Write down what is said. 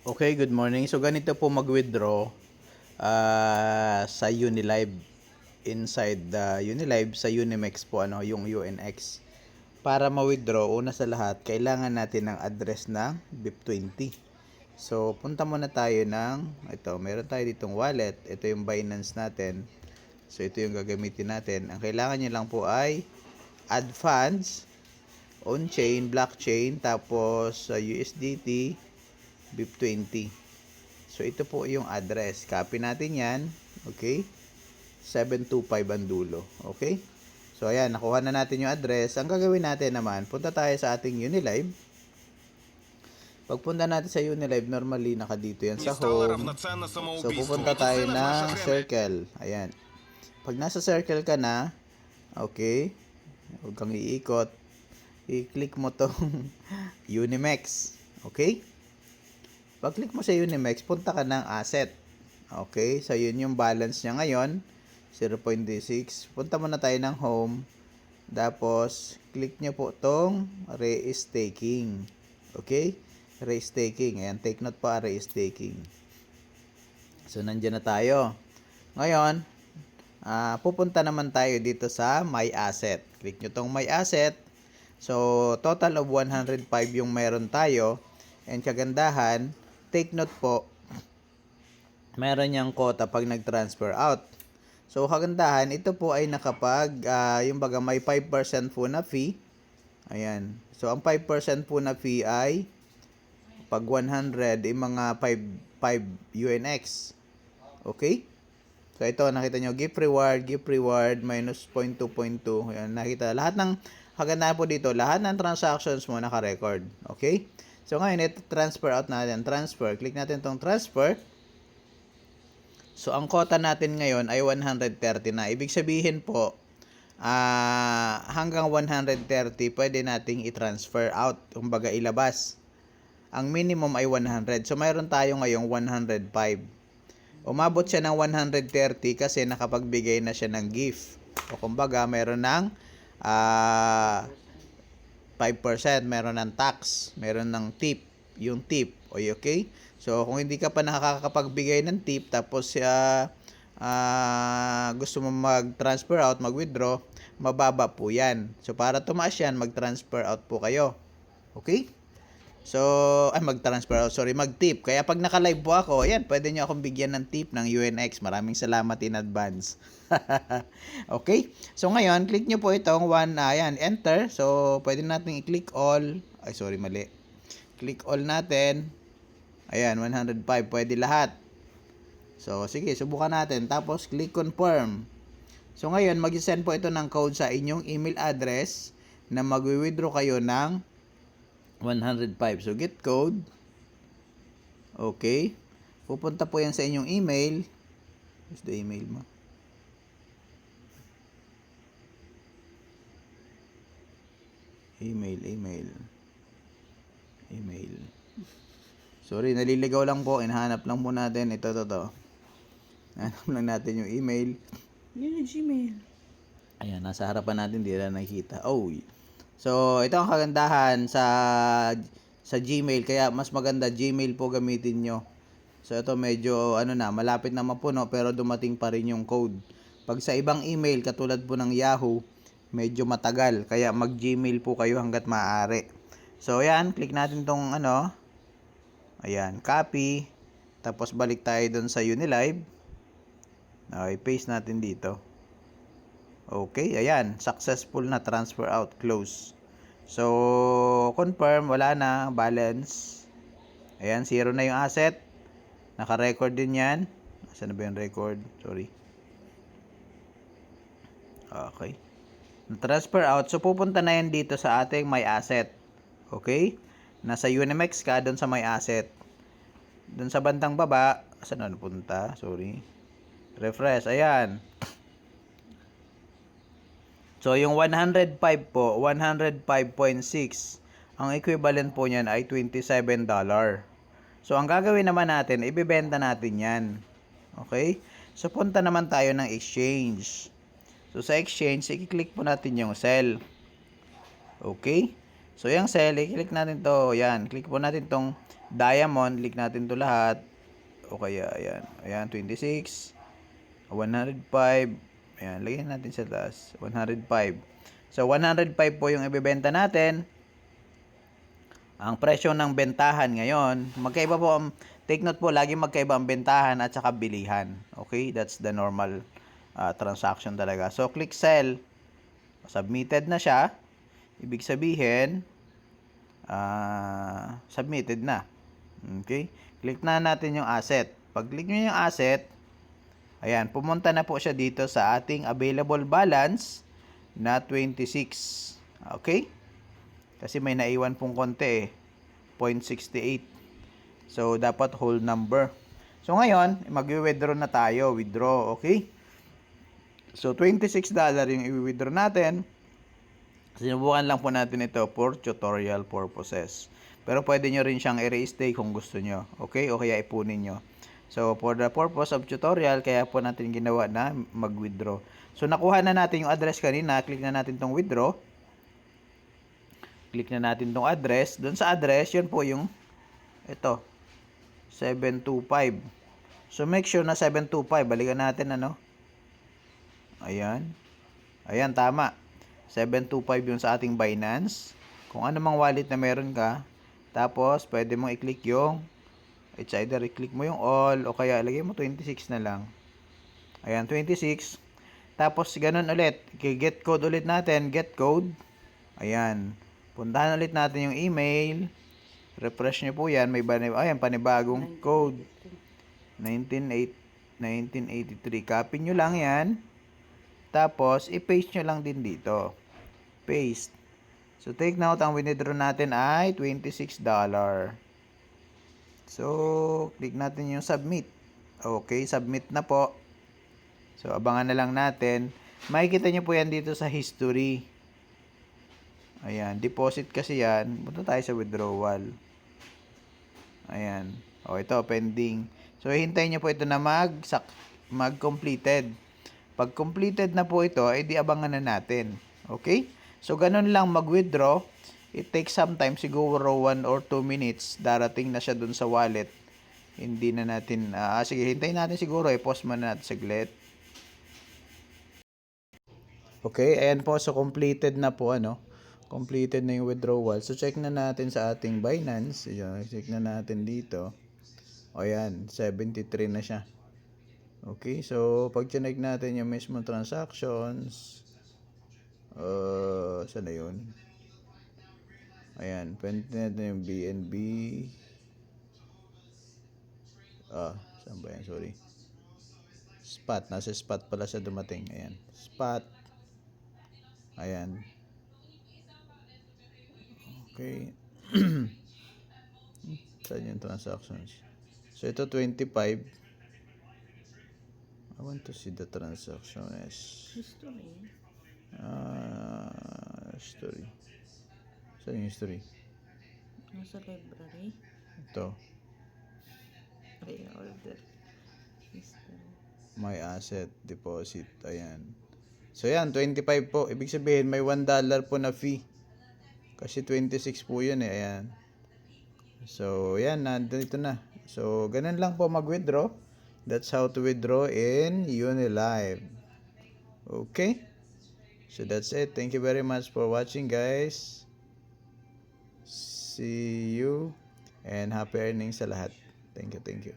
Okay, good morning. So ganito po mag-withdraw sa Unilive. Inside the Unilive sa Unimex po yung UNX. Para ma-withdraw, una sa lahat, kailangan natin ng address ng BIP20. So punta muna tayo meron tayo ditong wallet. Ito yung Binance natin. So ito yung gagamitin natin. Ang kailangan nyo lang po ay add funds, on-chain, blockchain, tapos USDT, BIP20. So, ito po yung address. Copy natin yan. Okay? 725 ang dulo. Okay? So, ayan. Nakuha na natin yung address. Ang gagawin natin naman, punta tayo sa ating Unilive. Pagpunta natin sa Unilive, normally nakadito yan sa home. So, pupunta tayo ng circle. Ayan. Pag nasa circle ka na, okay, huwag kang iikot. I-click mo tong Unimex. Okay? Pag-click mo sa Unimex, punta ka ng asset. Okay? So, yun yung balance niya ngayon. 0.6. Punta muna tayo ng home. Tapos, click nyo po tong re-staking. Okay? Re-staking. Ayan, take note pa, re-staking. So, nandyan na tayo. Ngayon, pupunta naman tayo dito sa My Asset. Click nyo tong My Asset. So, total of 105 yung meron tayo. And kagandahan, take note po, meron niyang quota pag nag-transfer out. So, kagandahan, ito po ay yung baga may 5% po na fee. Ayan. So, ang 5% po na fee ay pag 100, yung mga 5 UNX. Okay? So, ito, nakita nyo, gift reward, minus 0.2.2. Ayan, nakita. Lahat ng, kagandahan po dito, lahat ng transactions mo naka-record. Okay? So, ngayon, ito, transfer out natin. Transfer. Click natin tong transfer. So, ang quota natin ngayon ay 130 na. Ibig sabihin po, hanggang 130, pwede nating i-transfer out. Kumbaga, ilabas. Ang minimum ay 100. So, mayroon tayo ngayong 105. Umabot siya ng 130 kasi nakapagbigay na siya ng gift. O kumbaga, mayroon ng 5%, meron ng tax, meron ng tip, yung tip, okay? So, kung hindi ka pa nakakapagbigay ng tip, tapos gusto mo mag-transfer out, mag-withdraw, mababa po yan. So, para tumaas yan, mag-transfer out po kayo. Okay? So, mag-transfer out, mag-tip. Kaya pag naka-live po ako, ayan, pwede nyo akong bigyan ng tip ng UNX. Maraming salamat in advance. Okay? So, ngayon, click nyo po itong ayan, enter. So, pwede natin i-click all. Mali. Click all natin. Ayan, 105. Pwede lahat. So, sige, subukan natin. Tapos, click confirm. So, ngayon, mag-send po ito ng code sa inyong email address na mag-withdraw kayo ng 105. So, get code. Okay. Pupunta po yan sa inyong email. Where's the email mo? Email. Sorry, naliligaw lang po. Hinahanap lang po natin. Ito. Hanap lang natin yung email. Yun yung Gmail. Ayan, nasa harapan natin. Hindi na nakikita. So, ito ang kagandahan sa Gmail. Kaya, mas maganda Gmail po gamitin nyo. So, ito medyo, malapit na mapuno. Pero dumating pa rin yung code. Pag sa ibang email, katulad po ng Yahoo, medyo matagal. Kaya mag-Gmail po kayo hanggat maaari. So, ayan. Click natin tong ayan. Copy. Tapos, balik tayo dun sa Unilive. Okay, paste natin dito. Okay, ayan. Successful na transfer out. Close. So, confirm. Wala na. Balance. Ayan, 0 na yung asset. Naka-record din yan. Saan na ba yung record? Sorry. Okay. Transfer out. So, pupunta na yan dito sa ating My Asset. Okay? Nasa Unimex ka, doon sa My Asset. Doon sa bandang baba. Saan na napunta? Sorry. Refresh. Ayan. So, yung 105 po, 105.6. Ang equivalent po niyan ay $27. So, ang gagawin naman natin, ibibenta natin yan. Okay? So, punta naman tayo ng exchange. So, sa exchange, i-click po natin yung sell. Okay? So, yung sell, i-click natin to. Yan. Click po natin tong Diamond, click natin to lahat. O kaya, ayan. Ayan, 26. 105. Ayan, lagyan natin sa taas. 105. So, 105 po yung ibebenta natin. Ang presyo ng bentahan ngayon, magkaiba po ang, take note po, lagi magkaiba ang bentahan at saka bilihan. Okay? That's the normal transaction talaga. So, click sell. Submitted na siya. Ibig sabihin, submitted na. Okay? Click na natin yung asset. Pag click nyo yung asset, ayan, pumunta na po siya dito sa ating available balance na 26. Okay? Kasi may naiwan pong konti eh. 0.68. So, dapat whole number. So, ngayon, mag-withdraw na tayo. Withdraw, okay? So, $26 yung i-withdraw natin. Sinubukan lang po natin ito for tutorial purposes. Pero pwede nyo rin siyang i-restake kung gusto nyo. Okay? O kaya ipunin nyo. So, for the purpose of tutorial, kaya po natin ginawa na mag-withdraw. So, nakuha na natin yung address kanina. Click na natin tong withdraw. Click na natin tong address. Doon sa address, yun po yung ito. 725. So, make sure na 725. Balikan natin, ano? Ayan. Ayan, tama. 725 yung sa ating Binance. Kung ano mang wallet na meron ka. Tapos, pwede mong i-click yung, it's either i-click mo yung all, o kaya ilagay mo 26 na lang. Ayan, 26. Tapos, ganun ulit. Get code ulit natin. Get code. Ayan. Puntahan ulit natin yung email. Refresh nyo po yan. May ayan, panibagong code. 1983. Copy nyo lang yan. Tapos, i-paste nyo lang din dito. Paste. So, take note, ang withdraw natin ay $26. So, click natin yung submit. Okay, submit na po. So, abangan na lang natin. Makikita nyo po yan dito sa history. Ayan, deposit kasi yan. Punta tayo sa withdrawal. Ayan. O, ito, pending. So, hintayin nyo po ito na mag-completed. Pag completed na po ito, edi abangan na natin. Okay? So, ganun lang mag-withdraw. It takes some time, siguro 1 or 2 minutes. Darating na siya dun sa wallet. Hindi na natin, sige, hintayin natin siguro. I-pause muna natin saglit. Okay, ayan po. So, completed na po, ano? Completed na yung withdrawal. So, check na natin sa ating Binance. Ayan, check na natin dito. O, ayan, 73 na siya. Okay, so, pag check natin yung mismo transactions, saan na yun? Ayan, pwede natin yung BNB. Saan ba yan? Sorry. Spot, nasa spot pala siya dumating. Ayan, spot. Ayan. Okay. Saan yung transactions? So, ito 25. I want to see the transactions. History. History. Saan yung history? Nasa library. Ito. Ay, order. History. My asset deposit. Ayan. So, yan. 25 po. Ibig sabihin, may $1 po na fee. Kasi 26 po yun eh. Ayan. So, yan. Nandito na. So, ganun lang po mag-withdraw. That's how to withdraw in Unilive. Okay? So, that's it. Thank you very much for watching, guys. See you. And happy earnings sa lahat. Thank you.